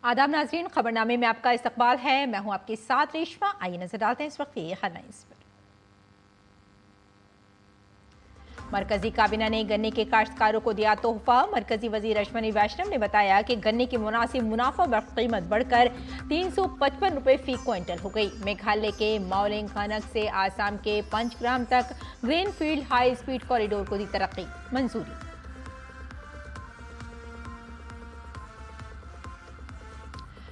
आदाब नाज़रीन, खबरनामे में आपका इस्तकबाल है। मैं हूं आपके साथ रेशमा। आइए नजर डालते हैं इस वक्त ये हेडलाइंस पर। मरकजी काबीना ने गन्ने के काश्तकारों को दिया तोहफा। मरकजी वजीर अश्विनी वैष्णव ने बताया कि गन्ने की मुनासिब मुनाफा बख्श कीमत बढ़कर 355 रुपए फी क्विंटल हो गई। मेघालय के मौलिंग खनक से आसाम के पंचग्राम तक green field high speed corridor को दी तरक्की मंजूरी।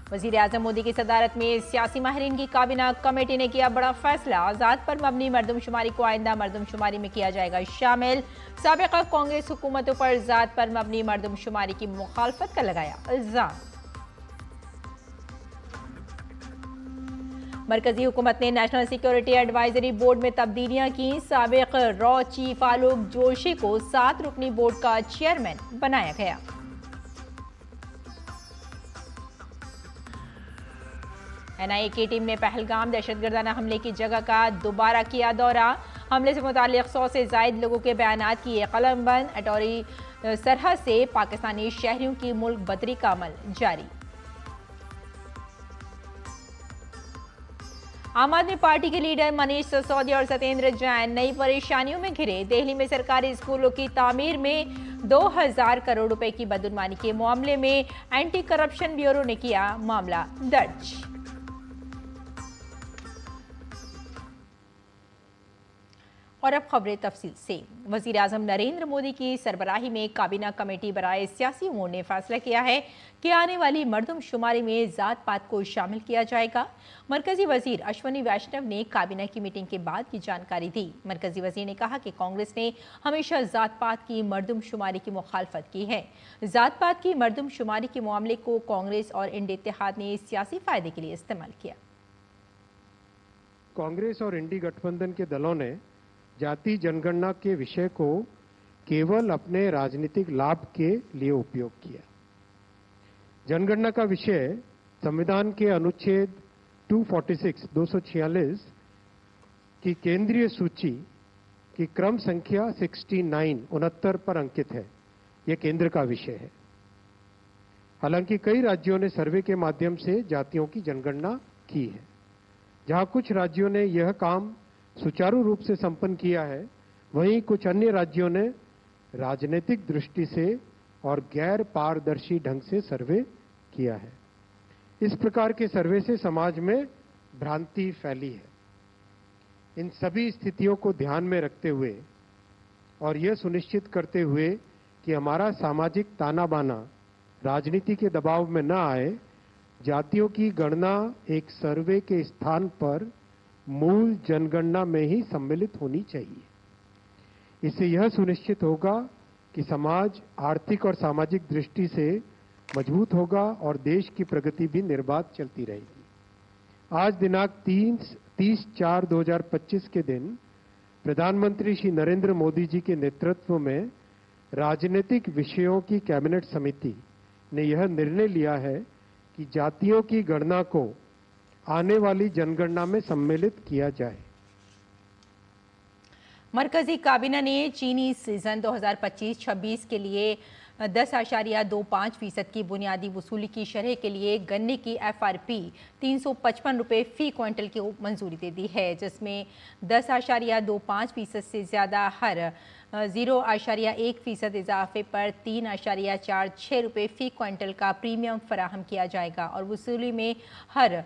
वजीर आजम मोदी की सदारत में सियासी माहिरीन की काबीना कमेटी ने किया बड़ा फैसला। आजाद पर मबनी मरदमशुमारी को आइंदा मरदमशुमारी में किया जाएगा शामिल। साबिका कांग्रेस हुकूमतों पर जात पर मबनी मरदमशुमारी की मुखालफत का लगाया इल्जाम। मरकजी हुकूमत ने नेशनल सिक्योरिटी एडवाइजरी बोर्ड में तब्दीलियां की। साबिक रॉ चीफ आलोक जोशी को 7 रुकनी बोर्ड का चेयरमैन बनाया गया। एनआईए की टीम ने पहलगाम दहशतगर्दाना हमले की जगह का दोबारा किया दौरा। हमले से मुताल्लिक 100 से जायद लोगों के बयानात किए कलमबंद। अटौरी सरहद से पाकिस्तानी शहरियों की मुल्क बदरी का अमल जारी। आम आदमी पार्टी के लीडर मनीष सिसोदिया और सत्येंद्र जैन नई परेशानियों में घिरे। दिल्ली में सरकारी स्कूलों की तामीर में 2000 करोड़ रुपए की बदुनमानी के मामले में एंटी करप्शन ब्यूरो ने किया मामला दर्ज। और अब खबरें तफसील से। वजीर आजम नरेंद्र मोदी की सरबराही में काबीना कमेटी बराए सियासी उमूर ने फैसला किया है कि आने वाली मरदमशुमारी में जात पात को शामिल किया जाएगा। मरकजी वजीर अश्विनी वैष्णव ने काबीना की मीटिंग के बाद की जानकारी दी। मरकजी वजीर ने कहा कि कांग्रेस ने हमेशा जात पात की मरदमशुमारी की मुखालफत की है। जात पात की मरदमशुमारी के मामले को कांग्रेस और इंडी इत्तेहाद ने सियासी फायदे के लिए इस्तेमाल किया। कांग्रेस और इंडी गठबंधन के दलों ने जाति जनगणना के विषय को केवल अपने राजनीतिक लाभ के लिए उपयोग किया। जनगणना का विषय संविधान के अनुच्छेद 246 की केंद्रीय सूची की क्रम संख्या 69 पर अंकित है। यह केंद्र का विषय है। हालांकि कई राज्यों ने सर्वे के माध्यम से जातियों की जनगणना की है। जहां कुछ राज्यों ने यह काम सुचारू रूप से संपन्न किया है, वहीं कुछ अन्य राज्यों ने राजनीतिक दृष्टि से और गैर पारदर्शी ढंग से सर्वे किया है। इस प्रकार के सर्वे से समाज में भ्रांति फैली है। इन सभी स्थितियों को ध्यान में रखते हुए और यह सुनिश्चित करते हुए कि हमारा सामाजिक ताना बाना राजनीति के दबाव में न आए, जातियों की गणना एक सर्वे के स्थान पर मूल जनगणना में ही सम्मिलित होनी चाहिए। इससे यह सुनिश्चित होगा कि समाज आर्थिक और सामाजिक दृष्टि से मजबूत होगा और देश की प्रगति भी निर्बाध चलती रहेगी। आज दिनांक 30/4/2025 के दिन प्रधानमंत्री श्री नरेंद्र मोदी जी के नेतृत्व में राजनीतिक विषयों की कैबिनेट समिति ने यह निर्णय लिया है कि जातियों की गणना को आने वाली जनगणना में सम्मिलित किया जाए। मरकजी काबीना ने चीनी सीजन 2025-26 के लिए 10.25% की बुनियादी वसूली की शरह के लिए गन्ने की FRP 355 रुपए फी क्विंटल की मंजूरी दे दी है, जिसमें 10.25% से ज्यादा हर 0.1% इजाफे पर 3.46 रुपए फी क्विंटल का प्रीमियम फराहम किया जाएगा और वसूली में हर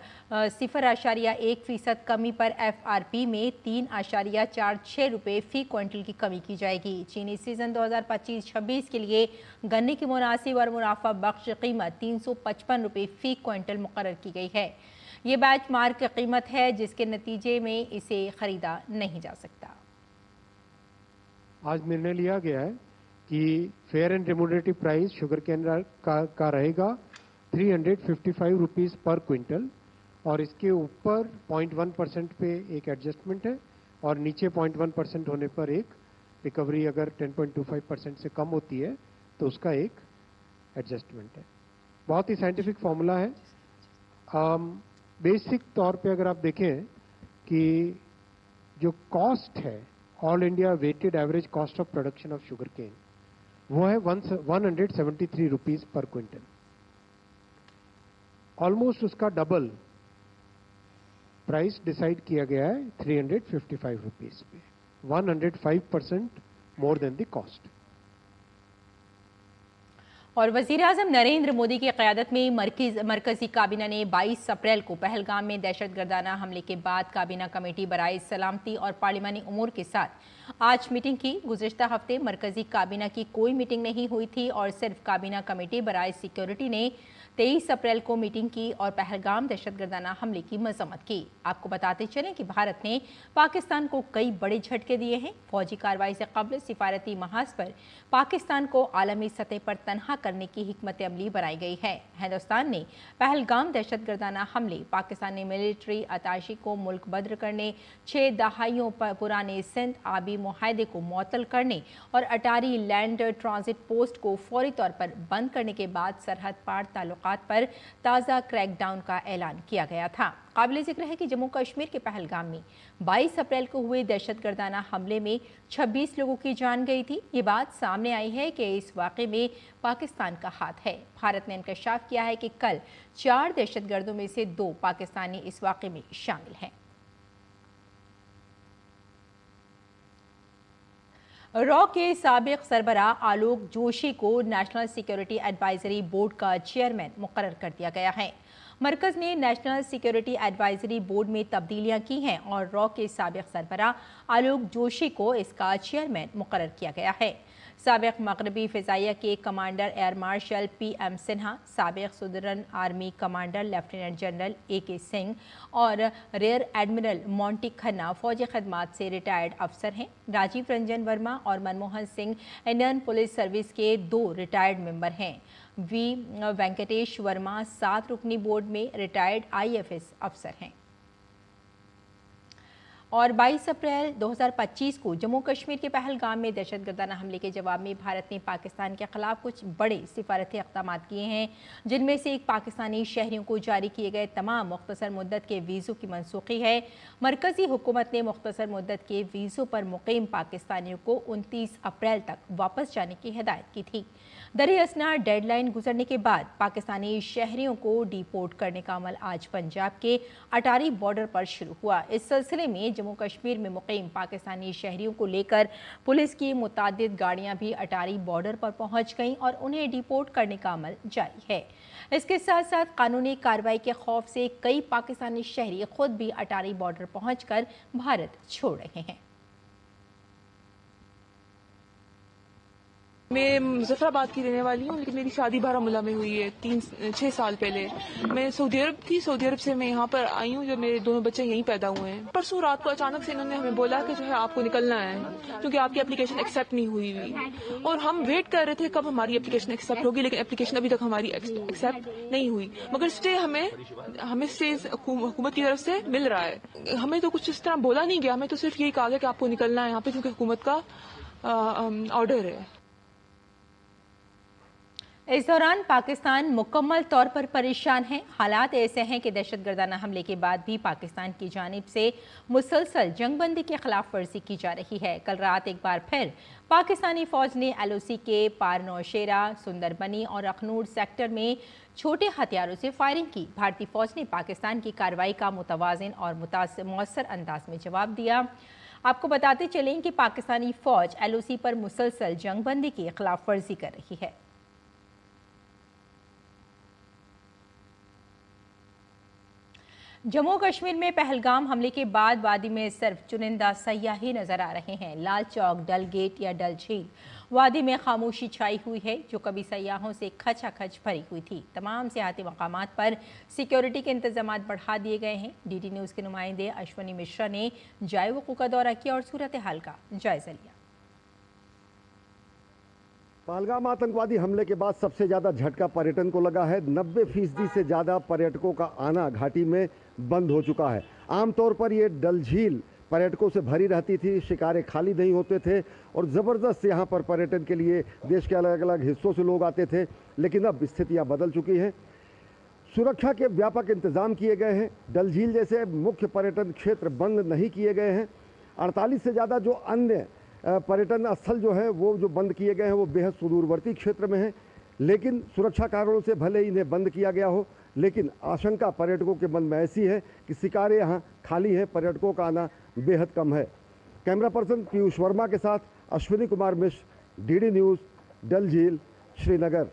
0.1% कमी पर FRP में 3.46 रुपए फी क्विंटल की कमी की जाएगी। चीनी सीजन 2025-26 के लिए गन्ने की मुनासिब और मुनाफा बख्श कीमत 355 रुपए फी क्विंटल मुकर्रर की गई है। ये बैच मार्क कीमत है, जिसके नतीजे में इसे खरीदा नहीं जा सकता। आज निर्णय लिया गया है कि fair and remunerative price sugar cane का रहेगा 355 रुपीज पर क्विंटल और इसके ऊपर 0.1% पे एक एडजस्टमेंट है और नीचे 0.1% होने पर एक रिकवरी अगर 10.25% से कम होती है तो उसका एक एडजस्टमेंट है। बहुत ही साइंटिफिक फॉर्मूला है। बेसिक तौर पे अगर आप देखें कि जो कॉस्ट है all India weighted average cost of production of sugar cane वो है 173 रुपीज पर क्विंटल। ऑलमोस्ट उसका डबल प्राइस डिसाइड किया गया है 355 रुपीज पे, 105% मोर देन द कॉस्ट। और वज़ीर-ए-आज़म नरेंद्र मोदी की क़यादत में मरकज़ी काबीना ने 22 अप्रैल को पहलगाम में दहशतगर्दाना हमले के बाद काबीना कमेटी बराए सलामती और पार्लिमानी उमूर के साथ आज मीटिंग की। गुज़िश्ता हफ्ते मरकज़ी काबीना की कोई मीटिंग नहीं हुई थी और सिर्फ काबीना कमेटी बराए सिक्योरिटी ने 23 अप्रैल को मीटिंग की और पहलगाम दहशतगर्दाना हमले की मजम्मत की। आपको बताते चलें कि भारत ने पाकिस्तान को कई बड़े झटके दिए हैं। फौजी कार्रवाई से कबल सिफारती महाज पर पाकिस्तान को आलमी सतह पर तनहा करने की हिकमत अमली बनाई गई है। हिंदुस्तान ने पहलगाम दहशतगर्दाना हमले, पाकिस्तानी मिलिट्री अताशी को मुल्क बदर करने, 6 दहाइयों पुराने सिंध आबी मुआहदे को मुअत्तल करने और अटारी लैंड ट्रांजिट पोस्ट को फौरी तौर पर बंद करने के बाद सरहद पार ताल्लुकात पर ताज़ा क्रैकडाउन का ऐलान किया गया था। काबिल जिक्र है कि जम्मू कश्मीर के पहलगाम में 22 अप्रैल को हुए दहशतगर्दाना हमले में 26 लोगों की जान गई थी। ये बात सामने आई है कि इस वाक़े में पाकिस्तान का हाथ है। भारत ने इंकशाफ किया है कि कल 4 दहशतगर्दों में से 2 पाकिस्तानी इस वाक़े में शामिल हैं। रॉ के साबिक सरबराह आलोक जोशी को नेशनल सिक्योरिटी एडवाइजरी बोर्ड का चेयरमैन मुकर्रर कर दिया गया है। मरकज ने नेशनल सिक्योरिटी एडवाइजरी बोर्ड में तब्दीलियां की हैं और रॉ के साबिक सरबराह आलोक जोशी को इसका चेयरमैन मुकर्रर किया गया है। साबिक मगरबी फ़िज़ाइया के commander air marshal PM Sinha, साबिक southern army commander lieutenant general AK Singh और रेयर एडमिरल मोंटी खन्ना फौजी खदमात से रिटायर्ड अफसर हैं। राजीव रंजन वर्मा और Manmohan Singh Indian police service के 2 रिटायर्ड मेंबर हैं। V वेंकटेश वर्मा 7 रुकनी बोर्ड में रिटायर्ड IFS अफसर हैं। और 22 अप्रैल 2025 को जम्मू कश्मीर के पहलगाम में दहशतगर्दाना हमले के जवाब में भारत ने पाकिस्तान के खिलाफ कुछ बड़े सिफारती इक़दाम किए हैं, जिनमें से एक पाकिस्तानी शहरियों को जारी किए गए तमाम मुख्तसर मुद्दत के वीज़ों की मनसूखी है। मरकज़ी हुकूमत ने मुख्तसर मुद्दत के वीज़ों पर मुक़ीम पाकिस्तानियों को 29 अप्रैल तक वापस जाने की हिदायत की थी। दरअसल डेडलाइन गुजरने के बाद पाकिस्तानी शहरियों को डिपोर्ट करने का अमल आज पंजाब के अटारी बॉर्डर पर शुरू हुआ। इस सिलसिले में जम्मू कश्मीर में मुक़ीम पाकिस्तानी शहरियों को लेकर पुलिस की मुतादिद गाड़ियां भी अटारी बॉर्डर पर पहुंच गईं और उन्हें डिपोर्ट करने का अमल जारी है। इसके साथ साथ कानूनी कार्रवाई के खौफ से कई पाकिस्तानी शहरी खुद भी अटारी बॉर्डर पहुंचकर भारत छोड़ रहे हैं। मैं मुजफ्फराबाद की रहने वाली हूँ, लेकिन मेरी शादी बारामूला में हुई है 6 साल पहले। मैं सऊदी अरब थी, सऊदी अरब से मैं यहाँ पर आई हूँ जब मेरे दोनों बच्चे यहीं पैदा हुए हैं। परसों रात को अचानक से इन्होंने हमें बोला कि जो है आपको निकलना है, क्योंकि आपकी एप्लीकेशन एक्सेप्ट नहीं हुई और हम वेट कर रहे थे कब हमारी एप्लीकेशन एक्सेप्ट होगी, लेकिन एप्लीकेशन अभी तक हमारी एक्सेप्ट नहीं हुई। मगर स्टे हमें स्टे हुकूमत की तरफ से मिल रहा है। हमें तो कुछ इस तरह बोला नहीं गया, हमें तो सिर्फ यही कहा गया कि आपको निकलना है यहाँ पे, क्योंकि हुकूमत का ऑर्डर है। इस दौरान पाकिस्तान मुकम्मल तौर पर परेशान है। हालात ऐसे हैं कि दहशतगर्दाना हमले के बाद भी पाकिस्तान की जानिब से मुसलसल जंगबंदी के खिलाफ वर्जी की जा रही है। कल रात एक बार फिर पाकिस्तानी फौज ने LOC के पार नौशेरा, सुंदरबनी और अखनूर सेक्टर में छोटे हथियारों से फायरिंग की। भारतीय फौज ने पाकिस्तान की कार्रवाई का मुतवाज़िन और मुअस्सर अंदाज में जवाब दिया। आपको बताते चलें कि पाकिस्तानी फौज LOC पर मुसलसल जंगबंदी की खिलाफ वर्जी कर रही है। जम्मू कश्मीर में पहलगाम हमले के बाद वादी में सिर्फ चुनिंदा सयाह ही नजर आ रहे हैं। लाल चौक, डल गेट या डल झील वादी में खामोशी छाई हुई है, जो कभी सयाहों से खचाखच भरी हुई थी। तमाम सियाहती मकामात पर सिक्योरिटी के इंतजाम बढ़ा दिए गए हैं। DD न्यूज़ के नुमाइंदे अश्वनी मिश्रा ने जाए वक़ूअ का दौरा किया और सूरत हाल का जायजा लिया। पहलगाम आतंकवादी हमले के बाद सबसे ज़्यादा झटका पर्यटन को लगा है। 90% से ज़्यादा पर्यटकों का आना घाटी में बंद हो चुका है। आमतौर पर ये डल झील पर्यटकों से भरी रहती थी, शिकारे खाली नहीं होते थे और ज़बरदस्त यहाँ पर पर्यटन के लिए देश के अलग अलग हिस्सों से लोग आते थे। लेकिन अब स्थितियाँ बदल चुकी हैं। सुरक्षा के व्यापक इंतजाम किए गए हैं। डल झील जैसे मुख्य पर्यटन क्षेत्र बंद नहीं किए गए हैं। 48 से ज़्यादा जो अन्य पर्यटन स्थल जो है वो जो बंद किए गए हैं वो बेहद सुदूरवर्ती क्षेत्र में हैं। लेकिन सुरक्षा कारणों से भले ही इन्हें बंद किया गया हो, लेकिन आशंका पर्यटकों के मन में ऐसी है कि शिकारे यहाँ खाली है, पर्यटकों का आना बेहद कम है। कैमरा पर्सन पीयूष वर्मा के साथ अश्विनी कुमार मिश्र, डीडी न्यूज़, डल झील, श्रीनगर।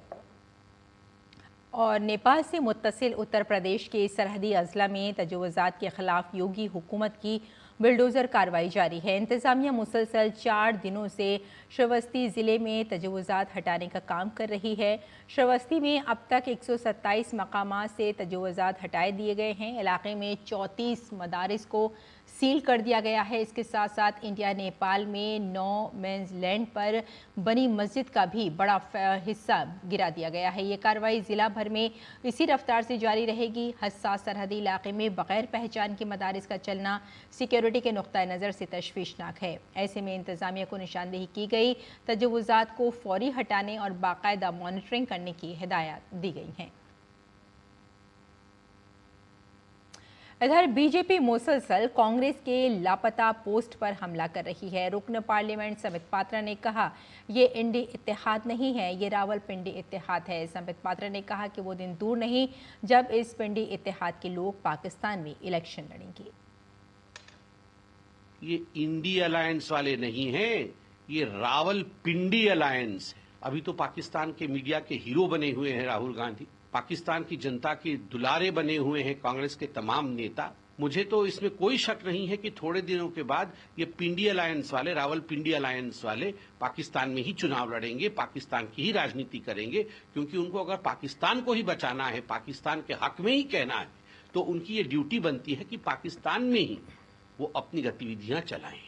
और नेपाल से मुत्तसिल उत्तर प्रदेश के सरहदी अजला में तजवुज़ात के खिलाफ योगी हुकूमत की बुलडोज़र कार्रवाई जारी है। इंतज़ामिया मुसलसल 4 दिनों से श्रावस्ती ज़िले में तजवुज़ात हटाने का काम कर रही है। श्रावस्ती में अब तक 127 मकामात से तजवुज़ात हटाए दिए गए हैं। इलाके में 34 मदारिस को सील कर दिया गया है। इसके साथ साथ इंडिया नेपाल में 9 मेंस लैंड पर बनी मस्जिद का भी बड़ा हिस्सा गिरा दिया गया है। ये कार्रवाई ज़िला भर में इसी रफ्तार से जारी रहेगी। हसास सरहदी इलाके में बगैर पहचान के मदारिस का चलना सिक्योरिटी के नुक्ता नज़र से तशवीशनाक है। ऐसे में इंतज़ामिया को निशानदेही की गई, तजवुज़ात को फौरी हटाने और बाकायदा मॉनिटरिंग करने की हिदायत दी गई हैं। इधर बीजेपी मुसलसल कांग्रेस के लापता पोस्ट पर हमला कर रही है। रुकन पार्लियामेंट संबित पात्रा ने कहा, ये इंडी इत्तेहाद नहीं है, ये रावलपिंडी इत्तेहाद है। संबित पात्रा ने कहा कि वो दिन दूर नहीं जब इस पिंडी इत्तेहाद के लोग पाकिस्तान में इलेक्शन लड़ेंगे। ये इंडी अलायंस वाले नहीं हैं, ये रावलपिंडी अलायंस है। अभी तो पाकिस्तान के मीडिया के हीरो बने हुए हैं राहुल गांधी, पाकिस्तान की जनता के दुलारे बने हुए हैं कांग्रेस के तमाम नेता। मुझे तो इसमें कोई शक नहीं है कि थोड़े दिनों के बाद ये पिंडी अलायंस वाले, रावलपिंडी अलायंस वाले पाकिस्तान में ही चुनाव लड़ेंगे, पाकिस्तान की ही राजनीति करेंगे। क्योंकि उनको अगर पाकिस्तान को ही बचाना है, पाकिस्तान के हक में ही कहना है, तो उनकी ये ड्यूटी बनती है कि पाकिस्तान में ही वो अपनी गतिविधियां चलाएं।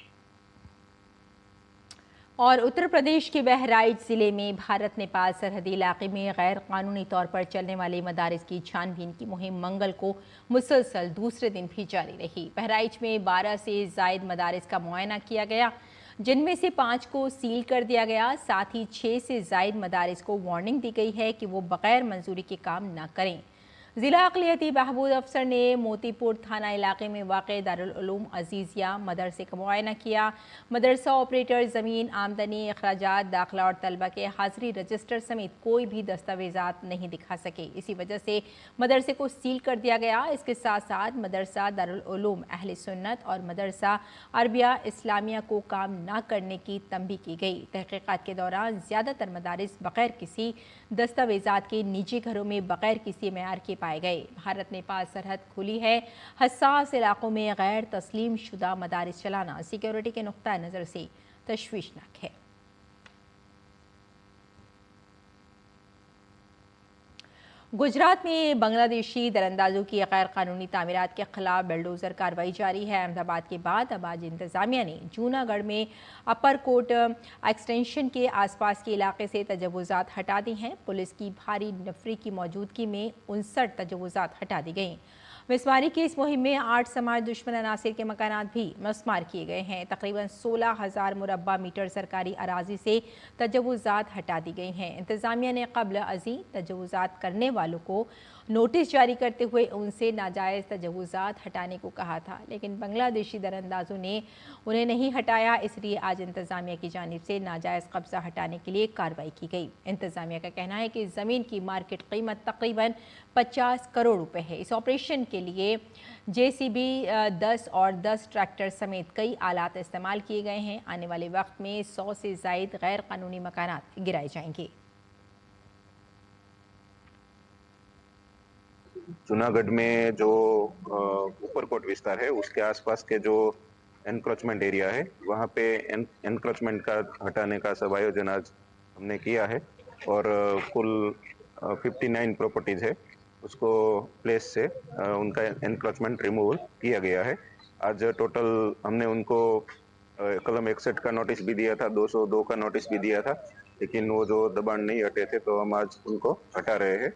और उत्तर प्रदेश के बहराइच जिले में भारत नेपाल सरहदी इलाके में गैर कानूनी तौर पर चलने वाले मदारिस की छानबीन की मुहिम मंगल को मुसलसल दूसरे दिन भी जारी रही। बहराइच में 12 से जायद मदारिस का मुआयना किया गया, जिनमें से 5 को सील कर दिया गया। साथ ही 6 से जायद मदारिस को वार्निंग दी गई है कि वो बगैर मंजूरी के काम न करें। जिला अक़लियती बहबूद अफसर ने मोतीपुर थाना इलाके में वाक़े दारुल उलूम अजीज़िया मदरसे का मुआयना किया। मदरसा ऑपरेटर ज़मीन, आमदनी, अखराजात, दाखिला और तलबा के हाज़िरी रजिस्टर समेत कोई भी दस्तावेज़ात नहीं दिखा सके। इसी वजह से मदरसे को सील कर दिया गया। इसके साथ साथ मदरसा दारुल उलूम अहले सुन्नत और मदरसा अरबिया इस्लामिया को काम न करने की तंबीह की गई। तहक़ीक़ात के दौरान ज़्यादातर मदारिस बग़ैर किसी दस्तावेज़ात के निजी घरों में बग़ैर किसी मेयार के पाए गए। भारत नेपाल सरहद खुली है, हसास इलाकों में गैर तस्लीम शुदा मदारिस चलाना सिक्योरिटी के नुक्ता नज़र से तशवीशनाक है। गुजरात में बांग्लादेशी दरअंदाजों की गैर कानूनी तामीरात के खिलाफ बुलडोज़र कार्रवाई जारी है। अहमदाबाद के बाद अब आज इंतज़ामिया ने जूनागढ़ में अपर कोर्ट एक्सटेंशन के आसपास के इलाके से तजवुज़ात हटा दी हैं। पुलिस की भारी नफरी की मौजूदगी में 59 तजवुज़ात हटा दी गई। मिसमारी की इस मुहिम में 8 समाज दुश्मन अनासिर के मकानात भी मस्मार किए गए हैं। तकरीबन 16,000 मुरब्बा मीटर सरकारी अराजी से तजवुज़ात हटा दी गई हैं। इंतज़ामिया ने क़ब्ल अज़ीं तजवुज़ात करने वालों को नोटिस जारी करते हुए उनसे नाजायज़ तजवुज़ात हटाने को कहा था, लेकिन बांग्लादेशी दरअंदाजों ने उन्हें नहीं हटाया। इसलिए आज इंतज़ामिया की जानिब से नाजायज़ कब्ज़ा हटाने के लिए कार्रवाई की गई। इंतज़ामिया का कहना है कि ज़मीन की मार्केट कीमत तकरीबन 50 करोड़ रुपए है। इस ऑपरेशन के लिए JCB 10 और 10 ट्रैक्टर समेत कई आलात इस्तेमाल किए गए हैं। आने वाले वक्त में 100 से ज़ायद गैर कानूनी मकानात गिराए जाएंगे। जूनागढ़ में जो ऊपरकोट विस्तार है उसके आसपास के जो एनक्रोचमेंट एरिया है वहाँ पे एनक्रोचमेंट का हटाने का सब आयोजन आज हमने किया है और कुल 59 प्रॉपर्टीज है उसको प्लेस से उनका एनक्रोचमेंट रिमूवल किया गया है। आज टोटल हमने उनको कलम 61 का नोटिस भी दिया था, 202 का नोटिस भी दिया था, लेकिन वो जो दबाण नहीं हटे थे तो हम आज उनको हटा रहे हैं।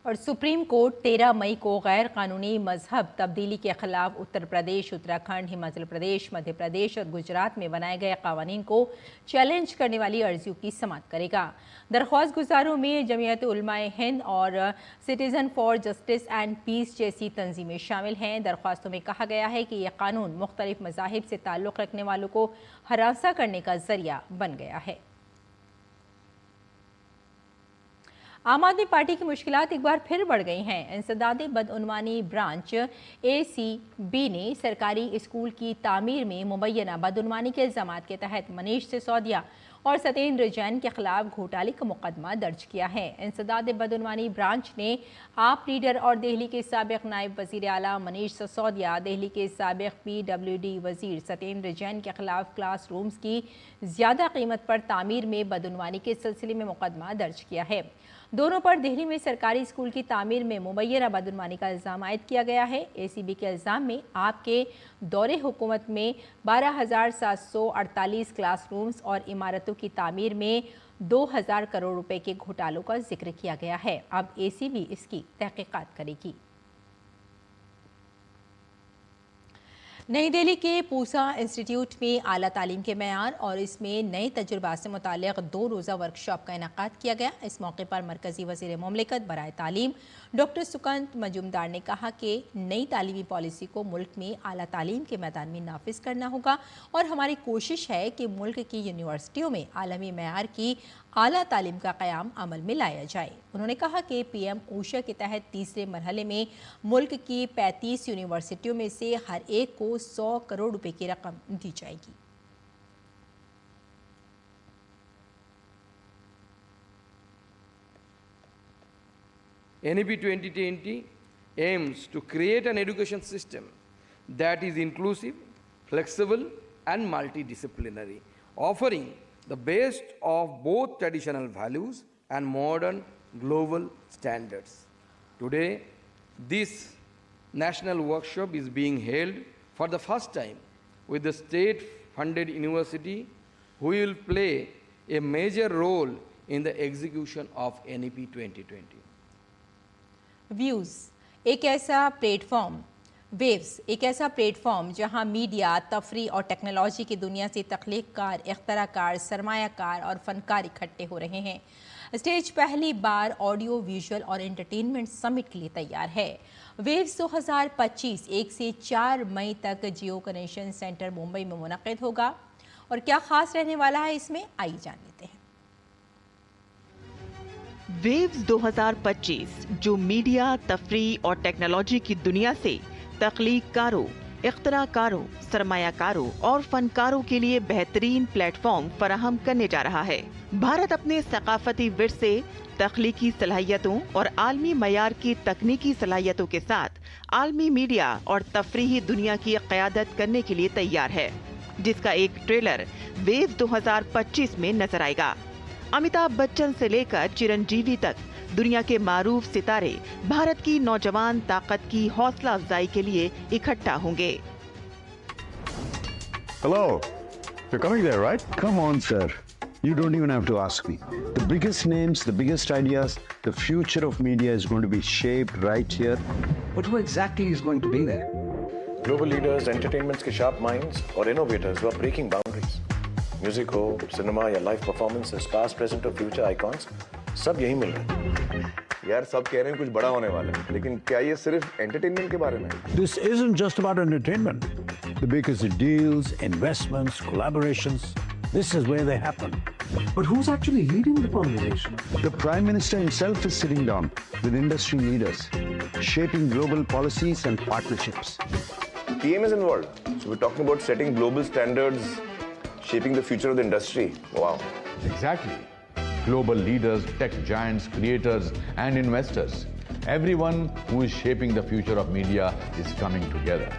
और सुप्रीम कोर्ट 13 मई को गैर कानूनी मजहब तब्दीली के खिलाफ उत्तर प्रदेश, उत्तराखंड, हिमाचल प्रदेश, मध्य प्रदेश और गुजरात में बनाए गए कानून को चैलेंज करने वाली अर्जियों की समाअत करेगा। दरख्वास्त गुजारों में जमीयत उलमाए हिंद और citizen for justice and peace जैसी तंजीमें शामिल हैं। दरख्वास्तों में कहा गया है कि यह कानून मुख्तलिफ मज़ाहिब से ताल्लुक़ रखने वालों को हरासा करने का जरिया बन गया है। आम आदमी पार्टी की मुश्किलात एक बार फिर बढ़ गई हैं। इंसदादे बदउनवानी ब्रांच ACB ने सरकारी स्कूल की तामीर में मुबैना बदउनवानी के इल्जामात के तहत मनीष सिसोदिया और सत्येंद्र जैन के खिलाफ घोटाले का मुकदमा दर्ज किया है। इंसदादे बदउनवानी ब्रांच ने आप लीडर और दिल्ली के साबिक नायब वजीर आला मनीष सिसोदिया, दिल्ली के साबिक PWD वजीर सत्येंद्र जैन के खिलाफ क्लासरूम्स की ज्यादा कीमत पर तामीर में बदउनवानी के सिलसिले में मुकदमा दर्ज किया है। दोनों पर दिल्ली में सरकारी स्कूल की तामीर में मुबैना बदउनवानी का इल्ज़ाम आयद किया गया है। ACB के इल्ज़ाम में आपके दौरे हुकूमत में 12,748 क्लासरूम्स और इमारतों की तामीर में 2,000 करोड़ रुपए के घोटालों का जिक्र किया गया है। अब ACB इसकी तहकीकात करेगी। नई दिल्ली के पूसा इंस्टीट्यूट में आला तालीम के मेयार और इसमें नए तजुर्बा से मुताल्लिक़ 2 रोज़ा वर्कशॉप का इनेकाद किया गया। इस मौके पर मरकज़ी वज़ीर मुमलिकत बराए तालीम डॉक्टर सुकंत मजूमदार ने कहा कि नई तालीमी पॉलिसी को मुल्क में आला तालीम के मैदान में नाफिज करना होगा और हमारी कोशिश है कि मुल्क की यूनिवर्सिटियों में आलमी मेयार की आला तालीम का क़याम अमल में लाया जाए। उन्होंने कहा कि PM ऊषा के तहत तीसरे मरहले में मुल्क की 35 यूनिवर्सिटियों में से हर एक को 100 करोड़ रुपए की रकम दी जाएगी। NEP 2020 aims to create an education system that is inclusive, flexible, and multidisciplinary, offering the best of both traditional values and modern global standards. Today, this national workshop is being held for the first time with the state-funded university who will play a major role in the execution of NEP 2020. Waves एक ऐसा platform जहां media, तफरी और technology की दुनिया से तख्लीक़कार, इख्तराकार, सरमायाकार और फनकार इकट्ठे हो रहे हैं। स्टेज पहली बार ऑडियो, विजुअल और एंटरटेनमेंट समिट के लिए तैयार है। वेव्स 2025 1 से 4 मई तक जियो कनेक्शन सेंटर मुंबई में मुनक़िद होगा। और क्या खास रहने वाला है इसमें, आइए जान लेते हैं। वेव्स 2025 जो मीडिया, तफरी और टेक्नोलॉजी की दुनिया से तख्लीक़कारों, इख्तराकारों, सरमायाकारों और फनकारों के लिए बेहतरीन प्लेटफॉर्म फराहम करने जा रहा है। भारत अपने सकाफती विरसे, तख्लीकी सलाहियतों और आलमी मयार की तकनीकी सलाहियतों के साथ आलमी मीडिया और तफरीही दुनिया की क़यादत करने के लिए तैयार है, जिसका एक ट्रेलर वेव्स 2025 में नजर आएगा। अमिताभ बच्चन से लेकर चिरंजीवी तक दुनिया के मारूफ सितारे भारत की नौजवान ताकत की हौसला अफजाई के लिए इकट्ठा होंगे। Hello, you're coming there, right? Come on, sir. You don't even have to ask me. The biggest names, the biggest ideas, the future of media is going to be shaped right here. But who exactly is going to be there? Global leaders, entertainment's के sharp minds और innovators who are breaking boundaries. Music हो, cinema या live performances, past, present और future icons सब यही मिल रहे हैं। यार सब कह रहे हैं कुछ बड़ा होने वाला है, लेकिन क्या ये सिर्फ एंटरटेनमेंट के बारे में है? This isn't just about entertainment. The biggest deals, investments, collaborations, this is where they happen. But who's actually leading the conversation? The Prime Minister himself is sitting down with industry leaders, shaping global policies and partnerships. PM is involved. So we're talking about setting global standards, shaping the future of the industry. Wow. Exactly. Global leaders, tech giants, creators, and investors. Everyone who is shaping the future of media is coming together.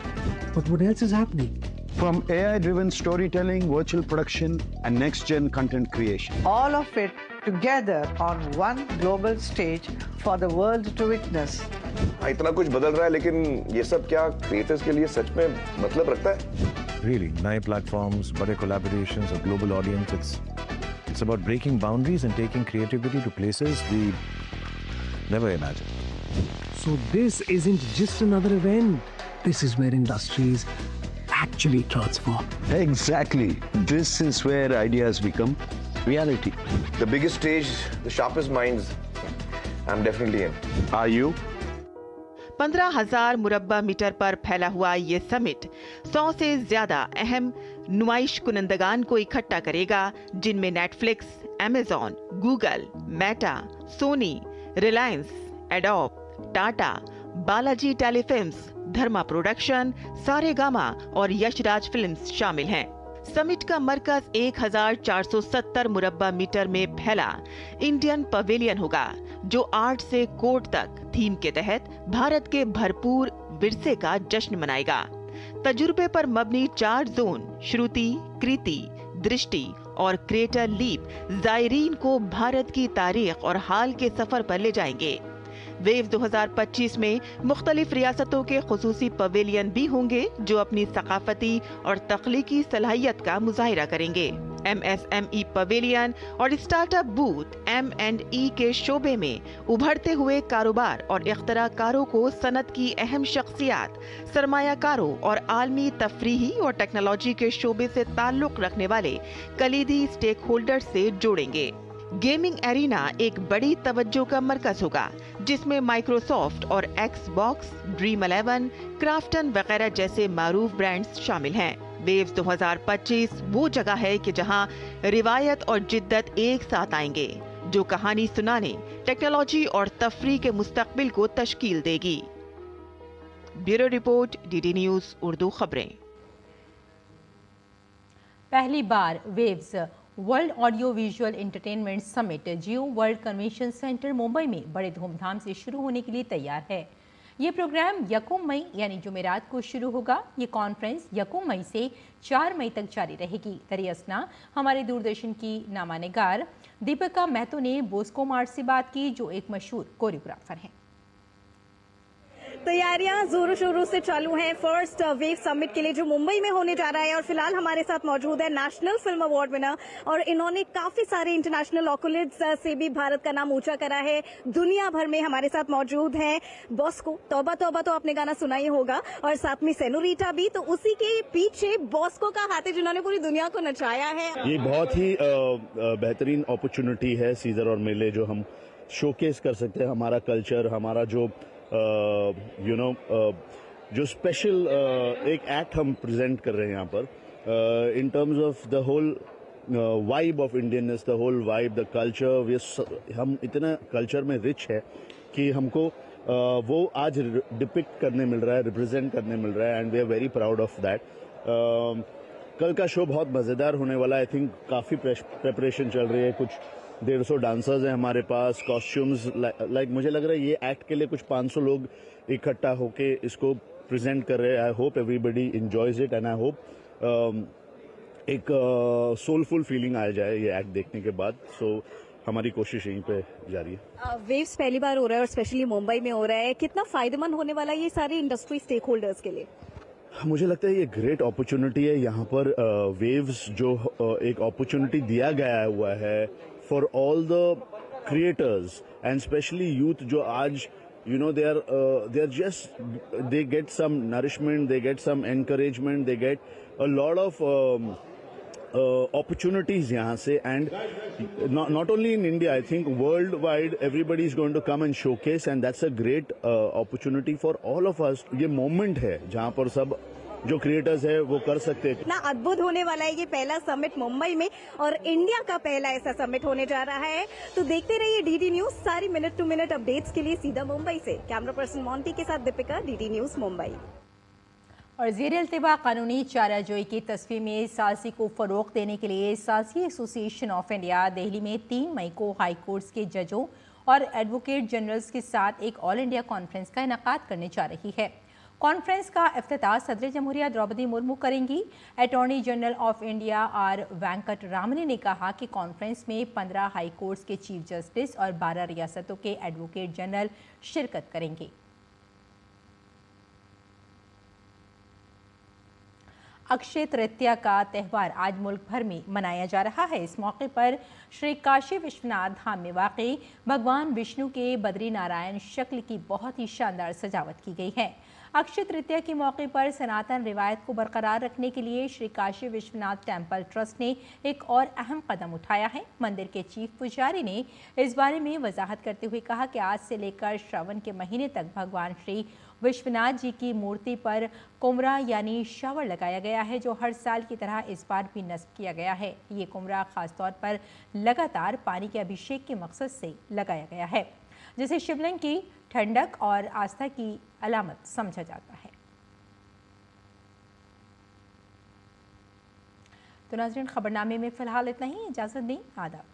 But what else is happening? From AI-driven storytelling, virtual production, and next-gen content creation. All of it together on one global stage for the world to witness. इतना कुछ बदल रहा है, लेकिन ये सब क्या creators के लिए सच में मतलब रखता है? Really, नए platforms, बड़े collaborations, a global audience. It's about breaking boundaries and taking creativity to places we never imagined. So this isn't just another event. This is where industries actually transform. Exactly. This is where ideas become reality. The biggest stage, the sharpest minds. I'm definitely in. Are you? 15,000 मुरब्बा metre पर फैला हुआ ये summit 100 से ज्यादा अहम नुमाइश कुनंदगान को इकट्ठा करेगा, जिनमें Netflix, Amazon, Google, Meta, Sony, Reliance, Adobe, Tata, Balaji Telefilms, Dharma Production, Saregama और यशराज फिल्म्स शामिल हैं। समिट का मरकज 1470 मुरब्बा मीटर में फैला इंडियन पवेलियन होगा, जो आर्ट से कोर्ट तक थीम के तहत भारत के भरपूर विरसे का जश्न मनाएगा। तजुर्बे पर मबनी 4 जोन श्रुति, कृति, दृष्टि और क्रिएटर लीप जायरीन को भारत की तारीख और हाल के सफर पर ले जाएंगे। वेव 2025 में मुख्तलिफ रियासतों के खुसूसी पवेलियन भी होंगे, जो अपनी सकाफती और तख्लीकी सलाहियत का मुजाहिरा करेंगे। MSME पवेलियन और स्टार्टअप बूथ M&E के शोबे में उभरते हुए कारोबार और इख्तराकारों को सनत की अहम शख्सियात, सरमायाकारों और आलमी तफरीही और टेक्नोलॉजी के शोबे से ताल्लुक रखने वाले कलीदी स्टेक होल्डर से जोड़ेंगे। गेमिंग एरिना एक बड़ी तवज्जो का मरकज होगा, जिसमें माइक्रोसॉफ्ट और एक्सबॉक्स, ड्रीम 11, क्राफ्टन वगैरह जैसे मारूफ ब्रांड्स शामिल हैं। वेव्स 2025 वो जगह है कि जहां रिवायत और जिद्दत एक साथ आएंगे, जो कहानी सुनाने, टेक्नोलॉजी और तफरीह के मुस्तकबिल को तश्कील देगी। Bureau report, DD News Urdu खबरें। पहली बार वेव्स World Audio Visual Entertainment Summit Jio World Convention Centre Mumbai में बड़े धूमधाम से शुरू होने के लिए तैयार है। ये प्रोग्राम 1 मई यानी जुमेरात को शुरू होगा। ये कॉन्फ्रेंस 1 मई से 4 मई तक जारी रहेगी। दरियासना हमारे दूरदर्शन की नामानिगार दीपिका महतो ने बोस्को मार्ट से बात की, जो एक मशहूर कोरियोग्राफर हैं। तैयारियां जोरों शोरों से चालू हैं फर्स्ट वेव समिट के लिए, जो मुंबई में होने जा रहा है। और फिलहाल हमारे साथ मौजूद है नेशनल फिल्म अवार्ड विनर, और इन्होंने काफी सारे इंटरनेशनल ऑकुलेट्स से भी भारत का नाम ऊंचा करा है दुनिया भर में। हमारे साथ मौजूद हैं बॉस्को, तौबा तौबा तो आपने गाना सुना ही होगा, और साथ में सेनोरिटा भी। तो उसी के पीछे बॉस्को का हाथ है, जिन्होंने पूरी दुनिया को नचाया है। ये बहुत ही बेहतरीन अपॉर्चुनिटी है सीजर और मेले, जो हम शोकेस कर सकते हैं हमारा कल्चर, हमारा जो जो स्पेशल एक एक्ट हम प्रेजेंट कर रहे हैं यहाँ पर, in terms of the whole vibe of Indianness, the whole vibe, the culture. हम इतना कल्चर में रिच है कि हमको वो आज डिपिक्ट करने मिल रहा है, रिप्रेजेंट करने मिल रहा है, and we are very proud of that. कल का शो बहुत मज़ेदार होने वाला है। आई थिंक काफ़ी प्रेपरेशन चल रही है, कुछ 150 डांसर्स हैं हमारे पास, कॉस्ट्यूम्स, लाइक मुझे लग रहा है ये एक्ट के लिए कुछ 500 लोग इकट्ठा होके इसको प्रेजेंट कर रहे हैं। I hope everybody enjoys it, and I hope एक सोलफुल फीलिंग आ जाए ये एक्ट देखने के बाद। सो हमारी कोशिश यहीं पे जारी है। वेव्स पहली बार हो रहा है और स्पेशली मुंबई में हो रहा है, कितना फायदेमंद होने वाला है ये सारे इंडस्ट्री स्टेक होल्डर्स के लिए? मुझे लगता है ये ग्रेट अपॉर्चुनिटी है। यहाँ पर वेव्स जो एक अपॉर्चुनिटी दिया गया हुआ है for all the creators and specially youth, जो आज they are just, they get some nourishment, they get some encouragement, they get a lot of opportunities यहाँ से, and not only in India, I think worldwide everybody is going to come and showcase, and that's a great opportunity for all of us. ये moment है जहाँ पर सब जो creators है वो कर सकते हैं। कितना अद्भुत होने वाला है ये पहला समिट मुंबई में, और इंडिया का पहला ऐसा समिट होने जा रहा है। तो देखते रहिए DD न्यूज, सारी मिनट टू मिनट अपडेट्स के लिए सीधा मुंबई से। कैमरा पर्सन मोंटी के साथ दीपिका, DD न्यूज मुंबई। और ज़ेर इल्तिवा कानूनी चाराजोई की तस्वीर में सालसी को फरोग देने के लिए सालसी एसोसिएशन ऑफ इंडिया दिल्ली में 3 मई को हाई कोर्ट्स के जजों और एडवोकेट जनरल्स के साथ एक ऑल इंडिया कॉन्फ्रेंस का इनेकाद करने जा रही है। कॉन्फ्रेंस का इफ्तिताह सदर जमहूरिया द्रौपदी मुर्मू करेंगी। Attorney general of India R Venkat Ramani ने कहा कि कॉन्फ्रेंस में 15 हाई कोर्ट्स के चीफ जस्टिस और 12 रियासतों के एडवोकेट जनरल शिरकत करेंगे। अक्षय तृतीया का त्यौहार आज मुल्क भर में मनाया जा रहा है। इस मौके पर श्री काशी विश्वनाथ धाम में वाक़ई भगवान विष्णु के बद्री नारायण शक्ल की बहुत ही शानदार सजावट की गई है। अक्षय तृतीया के मौके पर सनातन रिवायत को बरकरार रखने के लिए श्री काशी विश्वनाथ टेम्पल ट्रस्ट ने एक और अहम कदम उठाया है। मंदिर के चीफ पुजारी ने इस बारे में वजाहत करते हुए कहा कि आज से लेकर श्रावण के महीने तक भगवान श्री विश्वनाथ जी की मूर्ति पर कुमरा यानी शावर लगाया गया है, जो हर साल की तरह इस बार भी नस्ब किया गया है। ये कुमरा खासतौर पर लगातार पानी के अभिषेक के मकसद से लगाया गया है। जिसे शिवलिंग की ठंडक और आस्था की अलामत समझा जाता है। तो नाज़रीन, खबरनामे में फिलहाल इतना ही। इजाज़त दें, आदाब।